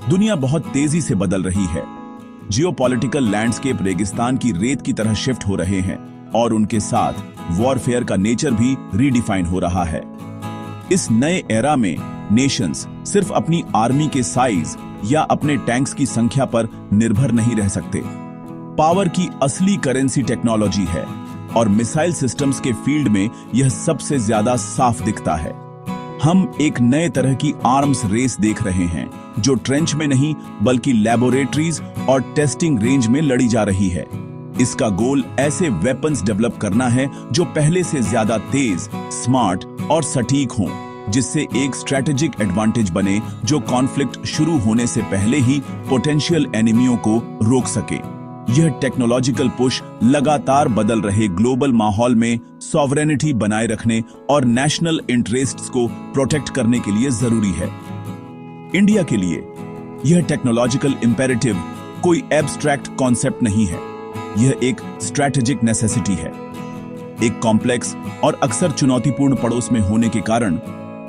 दुनिया बहुत तेजी से बदल रही है। जियोपॉलिटिकल लैंडस्केप रेगिस्तान की रेत की तरह शिफ्ट हो रहे हैं और उनके साथ वॉरफेयर का नेचर भी रीडिफाइन हो रहा है। इस नए एरा में नेशंस सिर्फ अपनी आर्मी के साइज या अपने टैंक्स की संख्या पर निर्भर नहीं रह सकते। पावर की असली करेंसी टेक्नोलॉजी है और मिसाइल सिस्टम्स के फील्ड में यह सबसे ज्यादा साफ दिखता है। हम एक नए तरह की आर्म्स रेस देख रहे हैं जो ट्रेंच में नहीं बल्कि लैबोरेटरीज और टेस्टिंग रेंज में लड़ी जा रही है। इसका गोल ऐसे वेपन्स डेवलप करना है जो पहले से ज्यादा तेज, स्मार्ट और सटीक हों, जिससे एक स्ट्रैटेजिक एडवांटेज बने जो कॉन्फ्लिक्ट शुरू होने से पहले ही पोटेंशियल एनिमियों को रोक सके। यह टेक्नोलॉजिकल पुश लगातार बदल रहे ग्लोबल माहौल में सॉवरेनिटी बनाए रखने और नेशनल इंटरेस्ट्स को प्रोटेक्ट करने के लिए जरूरी है। इंडिया के लिए यह टेक्नोलॉजिकल इंपेरेटिव कोई एब्स्ट्रैक्ट कॉन्सेप्ट नहीं है, यह एक स्ट्रैटेजिक नेसेसिटी है। एक कॉम्प्लेक्स और अक्सर चुनौतीपूर्ण पड़ोस में होने के कारण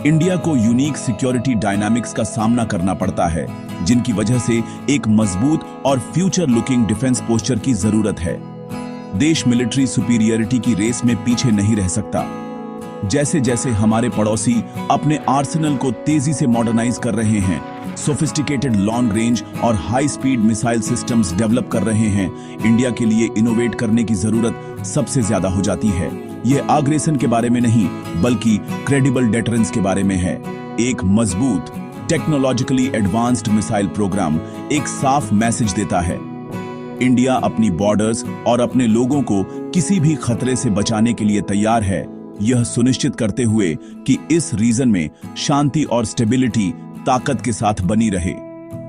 इंडिया को यूनिक सिक्योरिटी डायनामिक्स का सामना करना पड़ता है, जिनकी वजह से एक मजबूत और फ्यूचर लुकिंग डिफेंस पोस्चर की जरूरत है। देश मिलिट्री सुपीरियरिटी की रेस में पीछे नहीं रह सकता। जैसे जैसे हमारे पड़ोसी अपने आर्सेनल को तेजी से मॉडर्नाइज कर रहे हैं, सोफिस्टिकेटेड लॉन्ग रेंज और high speed missile systems develop कर रहे हैं, इंडिया के लिए इनोवेट करने की जरूरत सबसे ज्यादा हो जाती है। यह आग्रेशन के बारे में नहीं बल्कि क्रेडिबल डेटरेंस के बारे में है। एक मजबूत टेक्नोलॉजिकली एडवांस्ड मिसाइल प्रोग्राम एक साफ मैसेज देता है। इंडिया अपनी बॉर्डर्स और अपने लोगों को किसी भी खतरे से बचाने के लिए तैयार है, यह सुनिश्चित करते हुए कि इस रीजन में शांति और स्टेबिलिटी ताकत के साथ बनी रहे।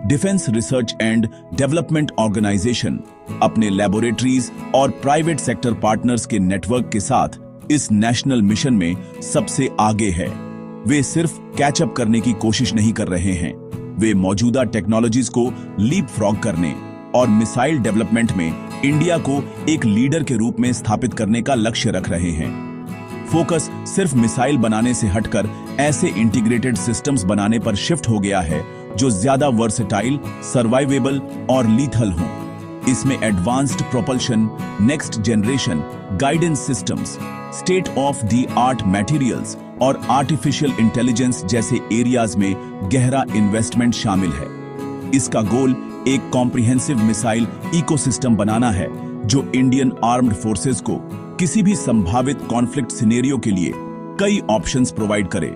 Defence research and development organisation अपने लैबोरेटरीज और प्राइवेट सेक्टर पार्टनर्स के नेटवर्क के साथ इस नेशनल मिशन में सबसे आगे है। वे सिर्फ कैचअप करने की कोशिश नहीं कर रहे हैं, वे मौजूदा टेक्नोलॉजीज को लीप फ्रॉग करने और मिसाइल डेवलपमेंट में इंडिया को एक लीडर के रूप में स्थापित करने का लक्ष्य रख रहे हैं। फोकस सिर्फ मिसाइल बनाने से हटकर ऐसे इंटीग्रेटेड सिस्टम्स बनाने पर शिफ्ट हो गया है जो ज्यादा वर्सेटाइल, सर्वाइवेबल और लीथल हों। इसमें advanced propulsion, next generation guidance systems, state of the art materials और आर्टिफिशियल इंटेलिजेंस जैसे एरियाज में गहरा इन्वेस्टमेंट शामिल है। इसका गोल एक कॉम्प्रिहेंसिव मिसाइल इकोसिस्टम बनाना है जो इंडियन आर्म्ड फोर्सेस को किसी भी संभावित कॉन्फ्लिक्ट सिनेरियो के लिए कई ऑप्शंस प्रोवाइड करे,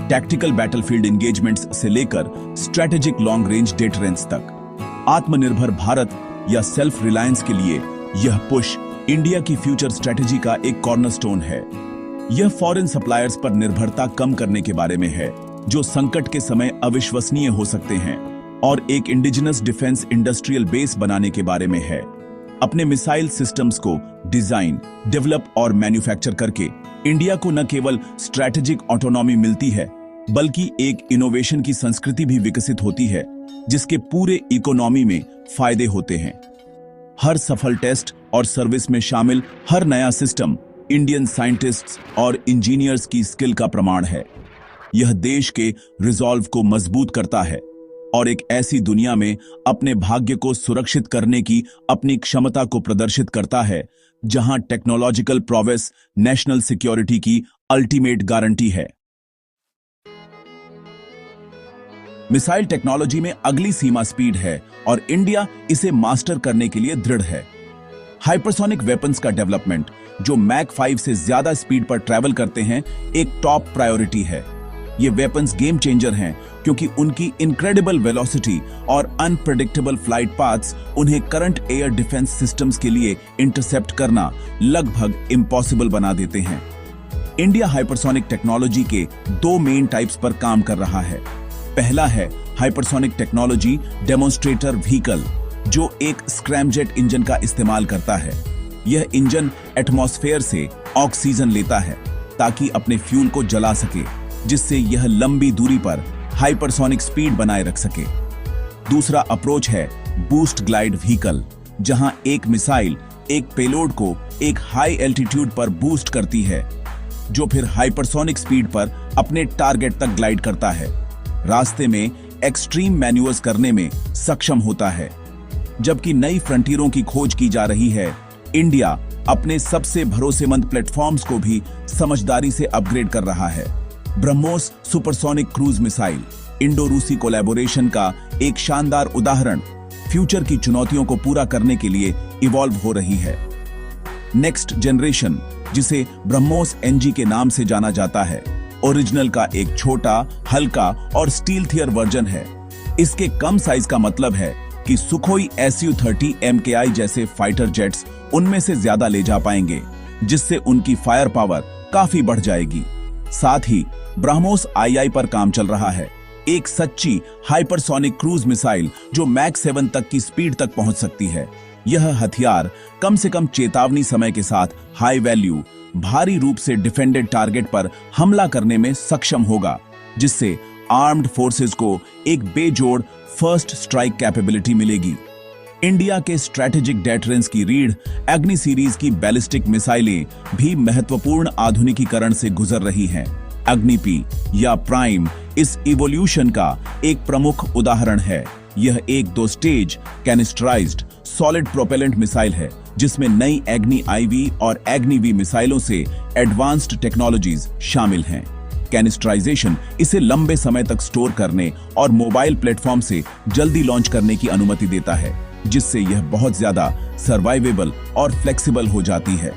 टैक्टिकल बैटलफील्ड एंगेजमेंट्स से लेकर स्ट्रैटेजिक लॉन्ग रेंज डेटरेंस तक। आत्मनिर्भर भारत या सेल्फ रिलायंस के लिए यह पुश इंडिया की फ्यूचर स्ट्रैटेजी का एक कॉर्नरस्टोन है। यह फॉरेन सप्लायर्स पर निर्भरता कम करने के बारे में है जो संकट के समय अविश्वसनीय हो सकते हैं, और एक इंडिजिनस डिफेंस इंडस्ट्रियल बेस बनाने के बारे में है। अपने मिसाइल सिस्टम्स को डिजाइन, डेवलप और मैन्युफैक्चर करके इंडिया को न केवल स्ट्रैटेजिक ऑटोनॉमी मिलती है बल्कि एक इनोवेशन की संस्कृति भी विकसित होती है जिसके पूरे इकोनॉमी में फायदे होते हैं। हर सफल टेस्ट और सर्विस में शामिल हर नया सिस्टम इंडियन साइंटिस्ट्स और इंजीनियर्स की स्किल का प्रमाण है। यह देश के रिजॉल्व को मजबूत करता है और एक ऐसी दुनिया में अपने भाग्य को सुरक्षित करने की अपनी क्षमता को प्रदर्शित करता है जहां टेक्नोलॉजिकल प्रोग्रेस नेशनल सिक्योरिटी की अल्टीमेट गारंटी है। मिसाइल टेक्नोलॉजी में अगली सीमा स्पीड है और इंडिया इसे मास्टर करने के लिए दृढ़ है। हाइपरसोनिक वेपन्स का डेवलपमेंट जो मैक 5 से ज्यादा स्पीड पर ट्रैवल करते हैं एक टॉप प्रायोरिटी है। ये वेपन्स गेम चेंजर हैं क्योंकि उनकी इनक्रेडिबल वेलोसिटी और अनप्रेडिक्टेबल फ्लाइट पाथ्स उन्हें करंट एयर डिफेंस सिस्टम्स के लिए इंटरसेप्ट करना लगभग इम्पॉसिबल बना देते हैं। इंडिया हाइपरसोनिक टेक्नोलॉजी के दो मेन टाइप्स पर काम कर रहा है। पहला है हाइपरसोनिक टेक्नोलॉजी डेमोन्स्ट्रेटर व्हीकल जो एक स्क्रैमजेट इंजन का इस्तेमाल करता है। यह इंजन एटमॉस्फेयर से ऑक्सीजन लेता है ताकि अपने फ्यूल को जला सके, जिससे यह लंबी दूरी पर हाइपरसोनिक स्पीड बनाए रख सके। दूसरा अप्रोच है बूस्ट ग्लाइड व्हीकल, जहां एक मिसाइल एक पेलोड को एक हाई एल्टीट्यूड पर बूस्ट करती है जो फिर हाइपरसोनिक स्पीड पर अपने टारगेट तक ग्लाइड करता है। रास्ते में एक्सट्रीम मैन्यूवर्स करने में सक्षम होता है। जबकि नई फ्रंटियरों की खोज की जा रही है, इंडिया अपने सबसे भरोसेमंद प्लेटफॉर्म्स को भी समझदारी से अपग्रेड कर रहा है। BrahMos supersonic cruise missile Indo रूसी कोलैबोरेशन का एक शानदार उदाहरण फ्यूचर की चुनौतियों को पूरा करने के लिए इवॉल्व हो रही है। नेक्स्ट जनरेशन, जिसे ब्रह्मोस एनजी के नाम से जाना जाता है, ओरिजिनल का एक छोटा, हल्का और स्टील्थियर वर्जन है। इसके कम साइज का मतलब है कि सुखोई Su-30 MKI जैसे फाइटर जेट्स उनमें से ज्यादा ले जा पाएंगे, जिससे उनकी फायर पावर काफी बढ़ जाएगी। साथ ही ब्रह्मोस II पर काम चल रहा है, एक सच्ची हाइपरसोनिक क्रूज मिसाइल जो मैक 7 तक की स्पीड तक पहुंच सकती है। यह हथियार कम से कम चेतावनी समय के साथ हाई वैल्यू, भारी रूप से डिफेंडेड टारगेट पर हमला करने में सक्षम होगा, जिससे आर्म्ड फोर्सेस को एक बेजोड़ फर्स्ट स्ट्राइक कैपेबिलिटी मिलेगी। इंडिया के स्ट्रैटेजिक डेटरेंस की रीढ़ अग्नि सीरीज की बैलिस्टिक मिसाइलें भी महत्वपूर्ण आधुनिकीकरण से गुजर रही हैं। अग्नि-P या प्राइम इस इवोल्यूशन का एक प्रमुख उदाहरण है। यह एक 2 stage canisterised solid propellant missile है, जिसमें नई अग्नि IV और अग्नि V मिसाइलों से एडवांस्ड टेक्नोलॉजीज शामिल हैं। कैनिस्टराइजेशन इसे लंबे समय तक स्टोर करने और मोबाइल प्लेटफॉर्म से जल्दी लॉन्च करने की अनुमति देता है, जिससे यह बहुत ज्यादा सर्वाइवेबल और फ्लेक्सिबल हो जाती है।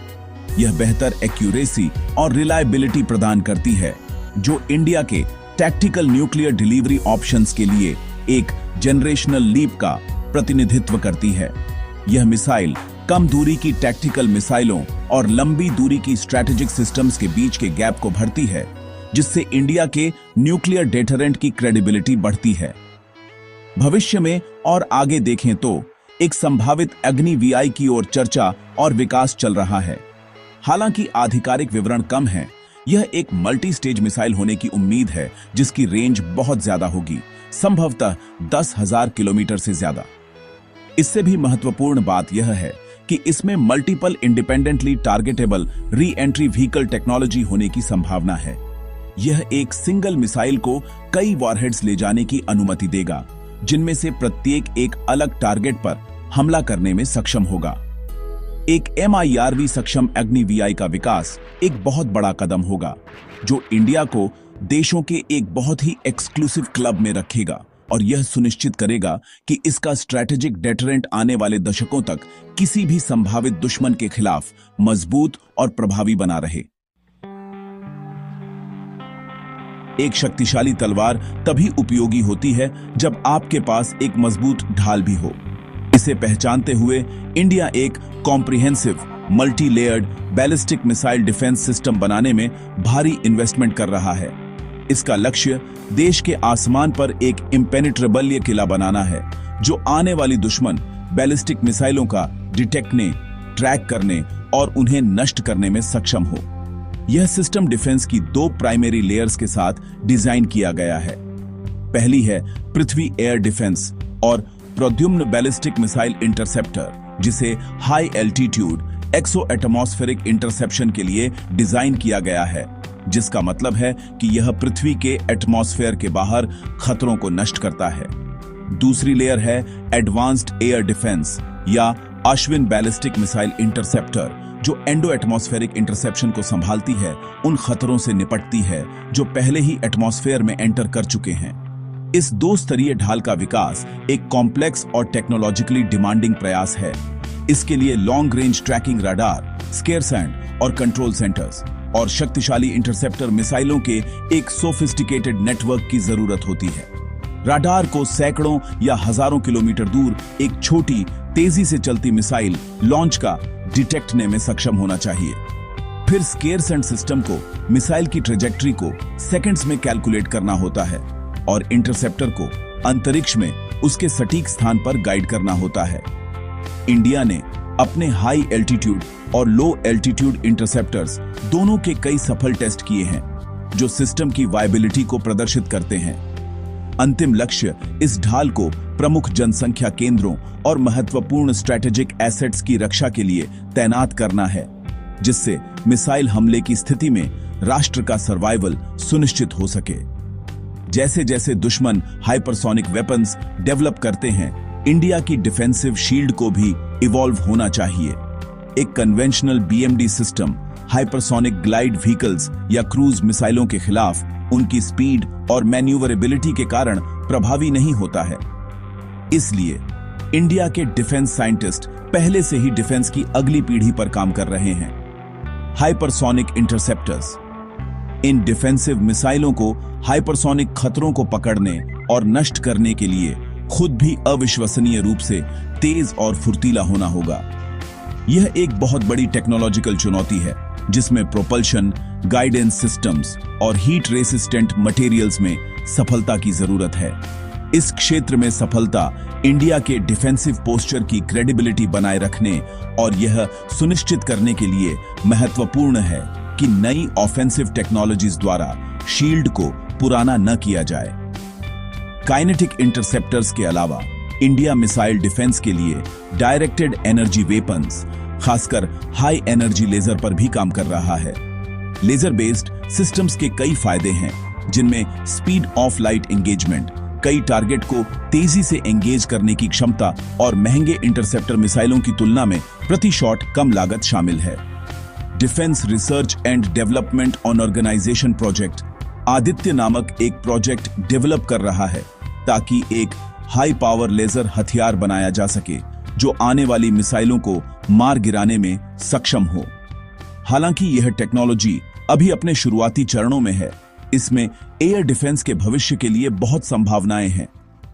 यह बेहतर एक्यूरेसी और रिलायबिलिटी प्रदान करती है, जो इंडिया के टैक्टिकल न्यूक्लियर डिलीवरी ऑप्शंस के लिए एक जनरेशनल लीप का प्रतिनिधित्व करती है। यह मिसाइल कम दूरी की टैक्टिकल मिसाइलों और लंबी दूरी की स्ट्रैटेजिक सिस्टम्स के बीच के गैप को भरती है, जिससे इंडिया के न्यूक्लियर डेटरेंट की क्रेडिबिलिटी बढ़ती है। भविष्य में और आगे देखें तो एक संभावित अग्नि VI की ओर चर्चा और विकास चल रहा है। हालांकि आधिकारिक विवरण कम हैं, यह एक मल्टी स्टेज मिसाइल होने की उम्मीद है, जिसकी रेंज बहुत ज्यादा होगी, संभवतः 10,000 किलोमीटर से ज्यादा। इससे भी महत्वपूर्ण बात यह है कि इसमें multiple independently targetable re entry vehicle technology होने की संभावना है। यह एक सिंगल मिसाइल को कई वॉरहेड्स ले जाने की अनुमति देगा, जिनमें से प्रत्येक एक अलग टारगेट पर हमला करने में सक्षम होगा। एक MIRV सक्षम अग्नि VI का विकास एक बहुत बड़ा कदम होगा, जो इंडिया को देशों के एक बहुत ही एक्सक्लूसिव क्लब में रखेगा और यह सुनिश्चित करेगा कि इसका स्ट्रैटेजिक डेटरेंट आने वाले दशकों तक किसी भी संभावित दुश्मन के खिलाफ मजबूत और प्रभावी बना रहे। एक शक्तिशाली तलवार तभी उपयोगी होती है जब आपके पास एक मजबूत ढाल भी हो। इसे पहचानते हुए इंडिया एक comprehensive multi layered ballistic missile defence system बनाने में भारी इन्वेस्टमेंट कर रहा है। इसका लक्ष्य देश के आसमान पर एक इम्पेनिट्रेबल किला बनाना है, जो आने वाली दुश्मन बैलिस्टिक मिसाइलों का डिटेक्टने, ट्रैक करने और उन्हें नष्ट करने में सक्षम हो। यह सिस्टम डिफेंस की 2 प्राइमरी लेयर्स के साथ डिजाइन किया गया है। पहली है पृथ्वी एयर डिफेंस और प्रद्युम्न बैलिस्टिक मिसाइल इंटरसेप्टर, जिसे high altitude exo atmospheric interception के लिए डिजाइन किया गया है, जिसका मतलब है कि यह पृथ्वी के एटमॉस्फेयर के बाहर खतरों को नष्ट करता है। दूसरी लेयर है एडवांस्ड एयर डिफेंस या अश्विन बैलिस्टिक मिसाइल इंटरसेप्टर, जो एंडो एटमॉस्फेरिक इंटरसेप्शन को संभालती है, उन खतरों से निपटती है जो पहले ही एटमॉस्फेयर में एंटर कर चुके हैं। इस 2 स्तरीय ढाल का विकास एक कॉम्प्लेक्स और टेक्नोलॉजिकली डिमांडिंग प्रयास है। इसके लिए लॉन्ग रेंज ट्रैकिंग रडार, स्केयर सैंड और कंट्रोल सेंटर्स और शक्तिशाली इंटरसेप्टर मिसाइलों के एक सोफिस्टिकेटेड नेटवर्क की जरूरत होती है। रडार को सैकड़ों या हजारों किलोमीटर दूर एक छोटी, तेजी से चलती मिसाइल लॉन्च का डिटेक्टने में सक्षम होना चाहिए। फिर स्केयर सैंड सिस्टम को मिसाइल की ट्रेजेक्टरी को सेकंड्स में कैलकुलेट करना होता है और इंटरसेप्टर को अंतरिक्ष में उसके सटीक स्थान पर गाइड करना होता है। इंडिया ने अपने हाई एल्टीट्यूड और लो एल्टीट्यूड इंटरसेप्टर्स दोनों के कई सफल टेस्ट किए हैं, जो सिस्टम की वायबिलिटी को प्रदर्शित करते हैं। अंतिम लक्ष्य इस ढाल को प्रमुख जनसंख्या केंद्रों और महत्वपूर्ण स्ट्रैटेजिक एसेट्स की रक्षा के लिए तैनात करना है, जिससे मिसाइल हमले की स्थिति में राष्ट्र का सर्वाइवल सुनिश्चित हो सके। जैसे जैसे दुश्मन हाइपरसोनिक वेपन्स डेवलप करते हैं, इंडिया की डिफेंसिव शील्ड को भी इवॉल्व होना चाहिए। एक conventional BMD system hypersonic glide vehicles या क्रूज मिसाइलों के खिलाफ उनकी स्पीड और मैन्यूवरेबिलिटी के कारण प्रभावी नहीं होता है। इसलिए इंडिया के डिफेंस साइंटिस्ट पहले से ही डिफेंस की अगली पीढ़ी पर काम कर रहे हैं। हाइपरसोनिक इंटरसेप्टर्स इन डिफेंसिव मिसाइलों को हाइपरसोनिक खतरों को पकड़ने और नष्ट करने के लिए खुद भी अविश्वसनीय रूप से तेज और फुर्तीला होना होगा। यह एक बहुत बड़ी टेक्नोलॉजिकल चुनौती है जिसमें प्रोपल्शन, गाइडेंस सिस्टम्स और हीट रेसिस्टेंट मटेरियल्स में सफलता की जरूरत है। इस क्षेत्र में सफलता इंडिया के डिफेंसिव पोस्चर की क्रेडिबिलिटी बनाए रखने और यह सुनिश्चित करने के लिए महत्वपूर्ण है कि नई ऑफेंसिव टेक्नोलॉजीज द्वारा शील्ड को पुराना न किया जाए। काइनेटिक इंटरसेप्टर्स के अलावा इंडिया मिसाइल डिफेंस के लिए डायरेक्टेड एनर्जी वेपन्स, खासकर हाई एनर्जी लेजर पर भी काम कर रहा है। लेजर बेस्ड सिस्टम्स के कई फायदे हैं, जिनमें स्पीड ऑफ लाइट एंगेजमेंट, कई टारगेट को तेजी से एंगेज करने की क्षमता और महंगे इंटरसेप्टर मिसाइलों की तुलना में प्रति शॉट कम लागत शामिल है। Defence research and development on organisation project Aditya नामक एक प्रोजेक्ट डेवलप कर रहा है ताकि एक हाई पावर लेजर हथियार बनाया जा सके जो आने वाली मिसाइलों को मार गिराने में सक्षम हो। हालांकि यह टेक्नोलॉजी अभी अपने शुरुआती चरणों में है, इसमें एयर डिफेंस के भविष्य के लिए बहुत संभावनाएं हैं।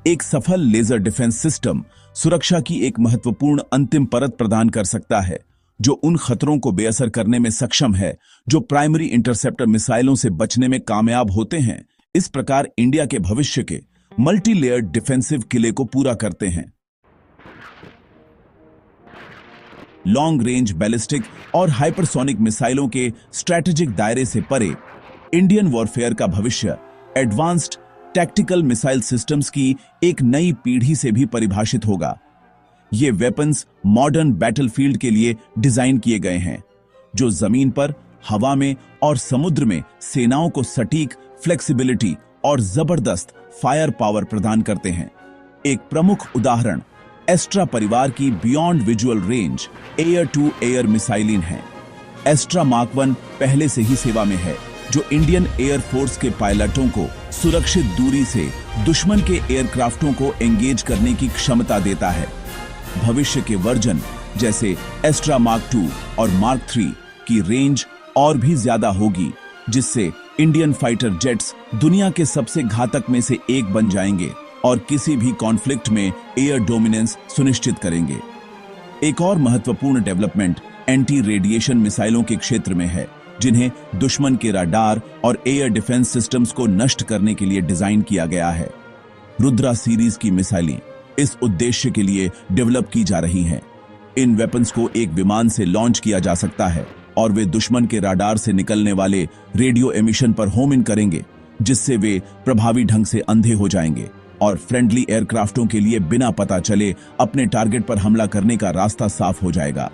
एक सफल लेजर डिफेंस सिस्टम सुरक्षा की एक महत्वपूर्ण अंतिम परत प्रदान कर सकता है जो उन खतरों को बेअसर करने में सक्षम है जो प्राइमरी इंटरसेप्टर मिसाइलों से बचने में कामयाब होते हैं। इस प्रकार इंडिया के भविष्य के मल्टी लेयर्ड डिफेंसिव किले को पूरा करते हैं। लॉन्ग रेंज बैलिस्टिक और हाइपरसोनिक मिसाइलों के स्ट्रैटेजिक दायरे से परे इंडियन वॉरफेयर का भविष्य एडवांस्ड टैक्टिकल मिसाइल सिस्टम्स की एक नई पीढ़ी से भी परिभाषित होगा। ये वेपन्स मॉडर्न बैटलफील्ड के लिए डिजाइन किए गए हैं जो जमीन पर, हवा में और समुद्र में सेनाओं को सटीक फ्लेक्सिबिलिटी और जबरदस्त फायर पावर प्रदान करते हैं। एक प्रमुख उदाहरण एस्ट्रा परिवार की beyond visual range air to air मिसाइलिन है। एस्ट्रा मार्क 1 पहले से ही सेवा में है जो इंडियन एयर फोर्स के पायलटों को सुरक्षित दूरी से दुश्मन के एयरक्राफ्टों को एंगेज करने की क्षमता देता है। भविष्य के वर्जन जैसे एस्ट्रा मार्क 2 और मार्क 3 की रेंज और भी ज्यादा होगी, जिससे इंडियन फाइटर जेट्स दुनिया के सबसे घातक में से एक बन जाएंगे और किसी भी कॉन्फ्लिक्ट में एयर डोमिनेंस सुनिश्चित करेंगे। एक और महत्वपूर्ण डेवलपमेंट एंटी रेडिएशन मिसाइलों के क्षेत्र में है, जिन्हें दुश्मन के राडार और एयर डिफेंस सिस्टम्स को नष्ट करने के लिए डिजाइन किया गया है। रुद्रा सीरीज की मिसाइलें इस उद्देश्य के लिए डेवलप की जा रही हैं। इन वेपन्स को एक विमान से लॉन्च किया जा सकता है और वे दुश्मन के राडार से निकलने वाले रेडियो एमिशन पर होम इन करेंगे, जिससे वे प्रभावी ढंग से अंधे हो जाएंगे और फ्रेंडली एयरक्राफ्टों के लिए बिना पता चले अपने टारगेट पर हमला करने का रास्ता साफ हो जाएगा।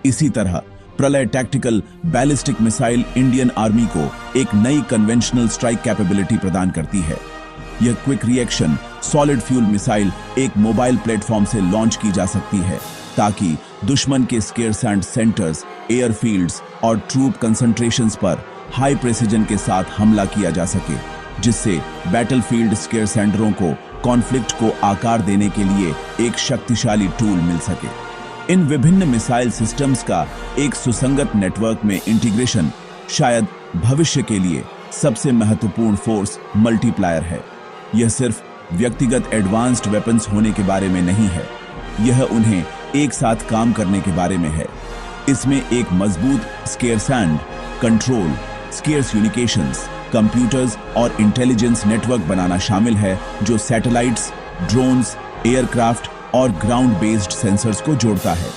इसी तरह प्रलय tactical ballistic missile Indian army को एक नई कन्वेंशनल स्ट्राइक कैपेबिलिटी प्रदान करती है। यह quick reaction solid fuel missile एक मोबाइल प्लेटफॉर्म से लॉन्च की जा सकती है ताकि दुश्मन के स्केयर सैंड सेंटर्स, एयरफील्ड्स और ट्रूप कंसंट्रेशंस पर हाई प्रेसिजन के साथ हमला किया जा सके, जिससे बैटलफील्ड स्केयर सेंडरों को कॉन्फ्लिक्ट को आकार देने के लिए एक शक्तिशाली टूल मिल सके। इन विभिन्न मिसाइल सिस्टम्स का एक सुसंगत नेटवर्क में इंटीग्रेशन शायद भविष्य के लिए सबसे महत्वपूर्ण फोर्स मल्टीप्लायर है। यह सिर्फ व्यक्तिगत एडवांस्ड वेपन्स होने के बारे में नहीं है, यह उन्हें एक साथ काम करने के बारे में है। इसमें एक मजबूत square sand, control, square communications, computers और इंटेलिजेंस नेटवर्क बनाना शामिल है जो सैटेलाइट्स, ड्रोन्स, एयरक्राफ्ट और ग्राउंड बेस्ड सेंसर्स को जोड़ता है।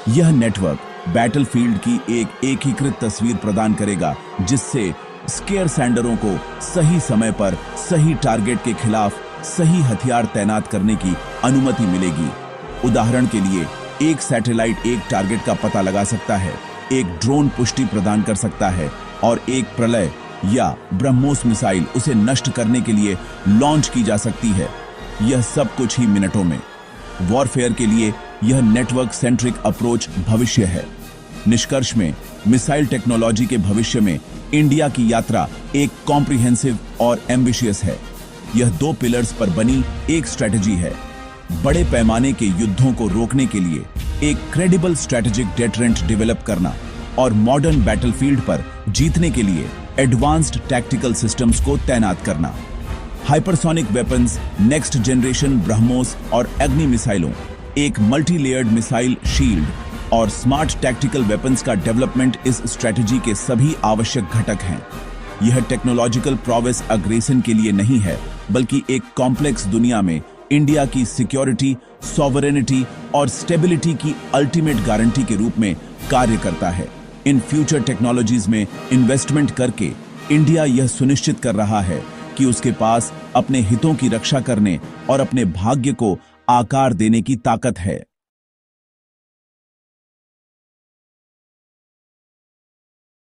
यह नेटवर्क बैटलफील्ड की एक एकीकृत तस्वीर प्रदान करेगा, जिससे स्केयर सैंडरों को सही समय पर सही टारगेट के खिलाफ सही हथियार तैनात करने की अनुमति मिलेगी। उदाहरण के लिए, एक सैटेलाइट एक टारगेट का पता लगा सकता है, एक ड्रोन पुष्टि प्रदान कर सकता है और एक प्रलय या ब्रह्मोस मिसाइल उसे नष्ट करने के लिए लॉन्च की जा सकती है। यह सब कुछ ही मिनटों में। वॉरफेयर के लिए यह नेटवर्क सेंट्रिक अप्रोच भविष्य है। निष्कर्ष में मिसाइल टेक्नोलॉजी के भविष्य में इंडिया की यात्रा एक कॉम्प्रिहेंसिव और एम्बिशियस है। यह 2 पिलर्स पर बनी एक स्ट्रेटजी है। बड़े पैमाने के युद्धों को रोकने के लिए एक क्रेडिबल स्ट्रेटेजिक डेटरेंट डेवलप करना और मॉडर्न बैटलफील्ड पर जीतने के लिए एडवांस्ड टैक्टिकल सिस्टम्स को तैनात करना। Hypersonic weapons, next generation BrahMos और अग्नि मिसाइलों, एक मल्टी लेयर्ड मिसाइल शील्ड और स्मार्ट टैक्टिकल वेपन्स का डेवलपमेंट इस स्ट्रेटजी के सभी आवश्यक घटक हैं। यह टेक्नोलॉजिकल प्रोग्रेस अग्रेसन के लिए नहीं है, बल्कि एक कॉम्प्लेक्स दुनिया में इंडिया की सिक्योरिटी, सॉवरेनिटी और स्टेबिलिटी की अल्टीमेट गारंटी के रूप में कार्य करता है। इन फ्यूचर टेक्नोलॉजीज में इन्वेस्टमेंट करके इंडिया यह सुनिश्चित कर रहा है कि उसके पास अपने हितों की रक्षा करने और अपने भाग्य को आकार देने की ताकत है।